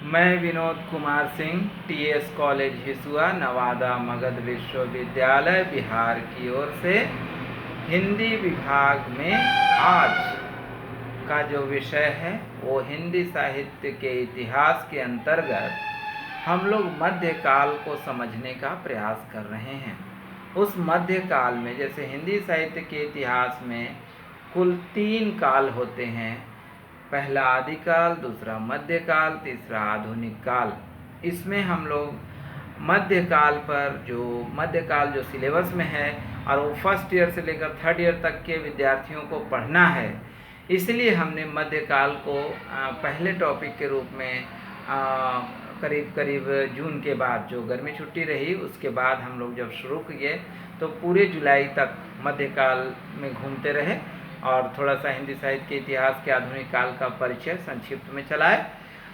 मैं Vinod Kumar Singh TS college Hisua Nawada Magadh विश्वविद्यालय बिहार की ओर से हिंदी विभाग में आज का जो विषय है वो हिंदी साहित्य के इतिहास के अंतर्गत हम लोग मध्यकाल को समझने का प्रयास कर रहे हैं। उस मध्यकाल में जैसे हिंदी साहित्य के इतिहास में कुल 3 काल होते हैं, पहला आदिकाल, दूसरा मध्यकाल, तीसरा आधुनिक काल। इसमें हम लोग मध्यकाल जो सिलेबस में है और वो फर्स्ट ईयर से लेकर 3rd ईयर तक के विद्यार्थियों को पढ़ना है, इसलिए हमने मध्यकाल को पहले टॉपिक के रूप में करीब जून के बाद जो गर्मी छुट्टी रही उसके बाद हम लोग जब शुरू किए तो पूरे जुलाई तक मध्यकाल में घूमते रहे और थोड़ा सा हिंदी साहित्य के इतिहास के आधुनिक काल का परिचय संक्षिप्त में चलाए।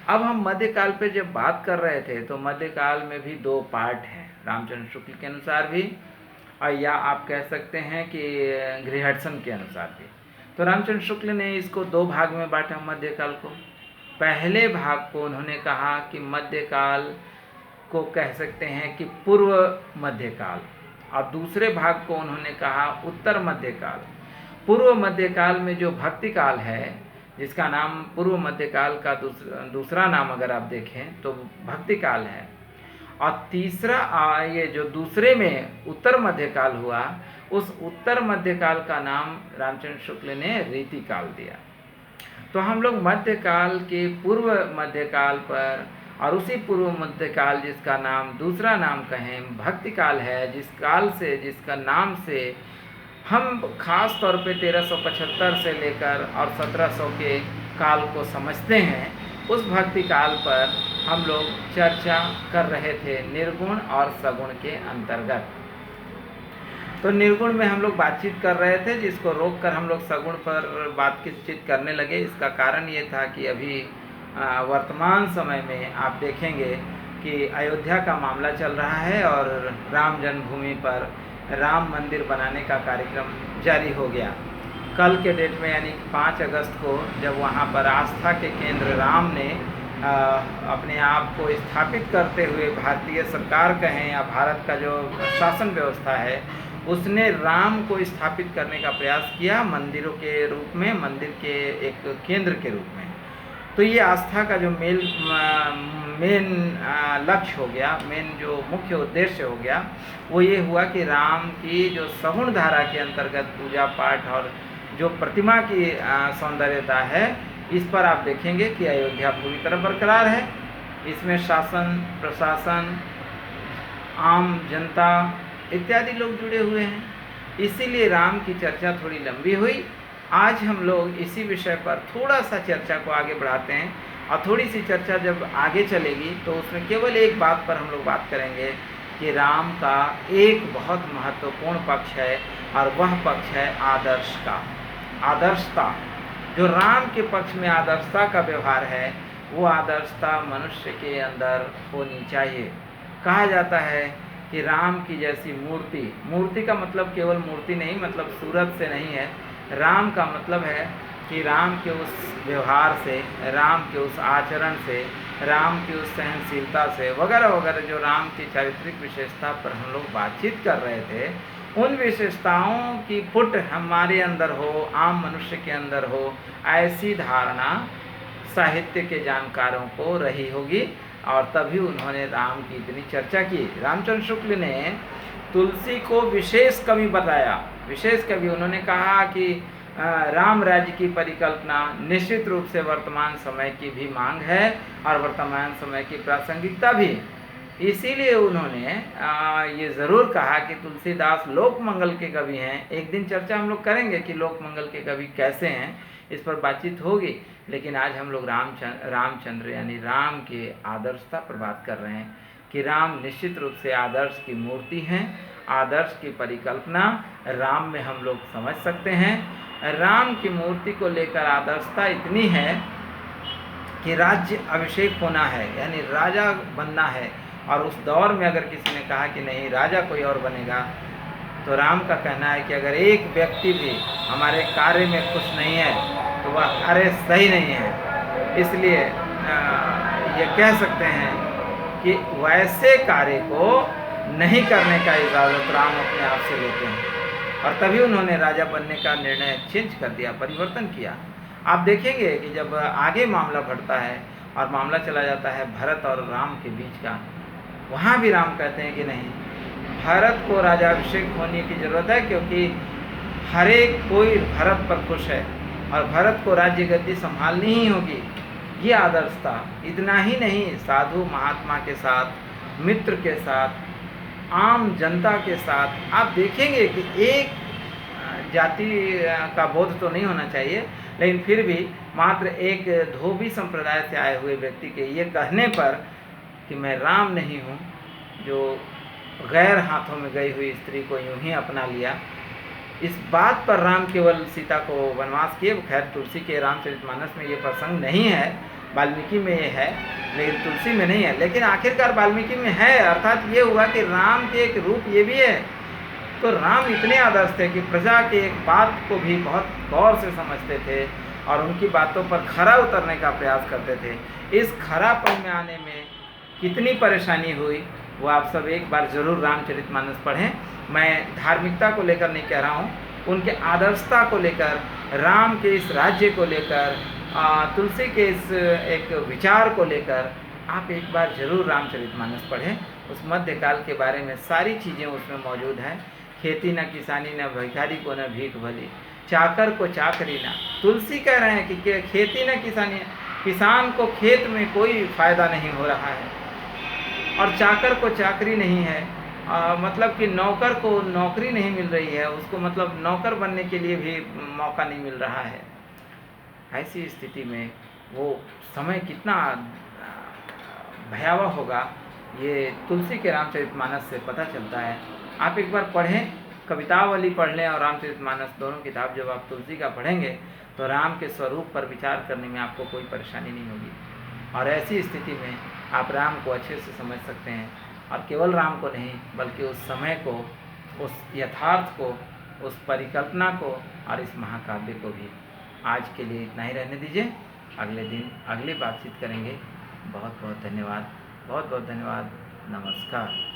अब हम मध्यकाल पे जब बात कर रहे थे तो मध्यकाल में भी 2 पार्ट हैं, रामचंद्र शुक्ल के अनुसार भी और या आप कह सकते हैं कि गृहस्थन के अनुसार भी। तो रामचंद्र शुक्ल ने इसको 2 भाग में बांटा मध्यकाल को। पहले भाग को उन्होंने कहा कि मध्यकाल को कह सकते हैं कि पूर्व मध्यकाल, और दूसरे भाग को उन्होंने कहा उत्तर मध्यकाल। पूर्व मध्यकाल में जो भक्ति काल है, जिसका नाम पूर्व मध्यकाल का दूसरा नाम अगर आप देखें तो भक्ति काल है, और तीसरा ये जो दूसरे में उत्तर मध्यकाल हुआ, उस उत्तर मध्यकाल का नाम रामचंद्र शुक्ल ने रीति काल दिया। तो हम लोग मध्यकाल के पूर्व मध्यकाल पर और उसी पूर्व मध्यकाल जिसका नाम दूसरा नाम कहें भक्ति काल है, जिसका नाम से हम खास तौर पे 1375 से लेकर और 1700 के काल को समझते हैं, उस भक्ति काल पर हम लोग चर्चा कर रहे थे निर्गुण और सगुण के अंतर्गत। तो निर्गुण में हम लोग बातचीत कर रहे थे, जिसको रोककर हम लोग सगुण पर बातचीत करने लगे। इसका कारण ये था कि अभी वर्तमान समय में आप देखेंगे कि अयोध्या का मामला चल रहा है और राम जन्मभूमि पर राम मंदिर बनाने का कार्यक्रम जारी हो गया। कल के डेट में यानी 5 अगस्त को जब वहाँ पर आस्था के केंद्र राम ने अपने आप को स्थापित करते हुए भारतीय सरकार कहें या भारत का जो शासन व्यवस्था है, उसने राम को स्थापित करने का प्रयास किया मंदिरों के रूप में, मंदिर के एक केंद्र के रूप में। तो ये आस्था का जो मेन लक्ष्य हो गया, मेन जो मुख्य उद्देश्य हो गया, वो ये हुआ कि राम की जो सगुण धारा के अंतर्गत पूजा पाठ और जो प्रतिमा की सौंदर्यता है, इस पर आप देखेंगे कि अयोध्या पूरी तरह बरकरार है। इसमें शासन, प्रशासन, आम जनता इत्यादि लोग जुड़े हुए हैं, इसीलिए राम की चर्चा थोड़ी लंबी हुई। आज हम लोग इसी विषय पर थोड़ा सा चर्चा को आगे बढ़ाते हैं, और थोड़ी सी चर्चा जब आगे चलेगी तो उसमें केवल एक बात पर हम लोग बात करेंगे कि राम का एक बहुत महत्वपूर्ण पक्ष है, और वह पक्ष है आदर्श का। आदर्शता, जो राम के पक्ष में आदर्शता का व्यवहार है, वो आदर्शता मनुष्य के अंदर होनी चाहिए। कहा जाता है कि राम की जैसी मूर्ति का मतलब केवल मूर्ति नहीं, मतलब सूरत से नहीं है। राम का मतलब है कि राम के उस व्यवहार से, राम के उस आचरण से, राम की उस सहनशीलता से वगैरह वगैरह, जो राम की चारित्रिक विशेषता पर हम लोग बातचीत कर रहे थे, उन विशेषताओं की पुट हमारे अंदर हो, आम मनुष्य के अंदर हो, ऐसी धारणा साहित्य के जानकारों को रही होगी, और तभी उन्होंने राम की इतनी चर्चा की। रामचंद्र शुक्ल ने तुलसी को विशेष कवि बताया, विशेष कवि। उन्होंने कहा कि राम राज्य की परिकल्पना निश्चित रूप से वर्तमान समय की भी मांग है और वर्तमान समय की प्रासंगिकता भी। इसीलिए उन्होंने ये ज़रूर कहा कि तुलसीदास लोक मंगल के कवि हैं। एक दिन चर्चा हम लोग करेंगे कि लोक मंगल के कवि कैसे हैं, इस पर बातचीत होगी। लेकिन आज हम लोग रामचंद्र यानी राम के आदर्शता पर बात कर रहे हैं कि राम निश्चित रूप से आदर्श की मूर्ति हैं। आदर्श की परिकल्पना राम में हम लोग समझ सकते हैं। राम की मूर्ति को लेकर आदर्शता इतनी है कि राज्य अभिषेक होना है, यानी राजा बनना है, और उस दौर में अगर किसी ने कहा कि नहीं राजा कोई और बनेगा, तो राम का कहना है कि अगर एक व्यक्ति भी हमारे कार्य में खुश नहीं है तो वह कार्य सही नहीं है। इसलिए ये कह सकते हैं कि वैसे कार्य को नहीं करने का इजाज़त राम अपने आप से लेते हैं, और तभी उन्होंने राजा बनने का निर्णय चेंज कर दिया, परिवर्तन किया। आप देखेंगे कि जब आगे मामला बढ़ता है और मामला चला जाता है भरत और राम के बीच का, वहाँ भी राम कहते हैं कि नहीं, भरत को राजाभिषेक होने की ज़रूरत है, क्योंकि हर एक कोई भरत पर खुश है और भरत को राज्य गद्दी संभालनी ही होगी। ये आदर्श था। इतना ही नहीं, साधु महात्मा के साथ, मित्र के साथ, आम जनता के साथ आप देखेंगे कि एक जाति का बोध तो नहीं होना चाहिए, लेकिन फिर भी मात्र एक धोबी संप्रदाय से आए हुए व्यक्ति के ये कहने पर कि मैं राम नहीं हूँ, जो गैर हाथों में गई हुई स्त्री को यूं ही अपना लिया, इस बात पर राम केवल सीता को वनवास किए। खैर तुलसी के रामचरितमानस में ये प्रसंग नहीं है, वाल्मीकि में ये है, लेकिन तुलसी में नहीं है। लेकिन आखिरकार वाल्मीकि में है, अर्थात ये हुआ कि राम के एक रूप ये भी है। तो राम इतने आदर्श थे कि प्रजा के एक बात को भी बहुत गौर से समझते थे और उनकी बातों पर खरा उतरने का प्रयास करते थे। इस खरापन में आने में कितनी परेशानी हुई वो आप सब एक बार ज़रूर रामचरितमानस पढ़ें। मैं धार्मिकता को लेकर नहीं कह रहा हूँ, उनके आदर्शता को लेकर, राम के इस राज्य को लेकर, तुलसी के इस एक विचार को लेकर आप एक बार ज़रूर रामचरितमानस पढ़ें। उस मध्यकाल के बारे में सारी चीज़ें उसमें मौजूद हैं। खेती न किसानी, न भिखारी को न भीख भली, चाकर को चाकरी ना। तुलसी कह रहे हैं कि खेती न किसानी, किसान को खेत में कोई फ़ायदा नहीं हो रहा है, और चाकर को चाकरी नहीं है, मतलब कि नौकर को नौकरी नहीं मिल रही है, उसको मतलब नौकर बनने के लिए भी मौका नहीं मिल रहा है। ऐसी स्थिति में वो समय कितना भयावह होगा, ये तुलसी के रामचरितमानस से पता चलता है। आप एक बार पढ़ें, कवितावली पढ़ लें और रामचरितमानस, दोनों किताब जब आप तुलसी का पढ़ेंगे तो राम के स्वरूप पर विचार करने में आपको कोई परेशानी नहीं होगी, और ऐसी स्थिति में आप राम को अच्छे से समझ सकते हैं। और केवल राम को नहीं, बल्कि उस समय को, उस यथार्थ को, उस परिकल्पना को और इस महाकाव्य को भी। आज के लिए इतना ही रहने दीजिए, अगले दिन अगली बातचीत करेंगे। बहुत बहुत धन्यवाद, बहुत बहुत धन्यवाद। नमस्कार।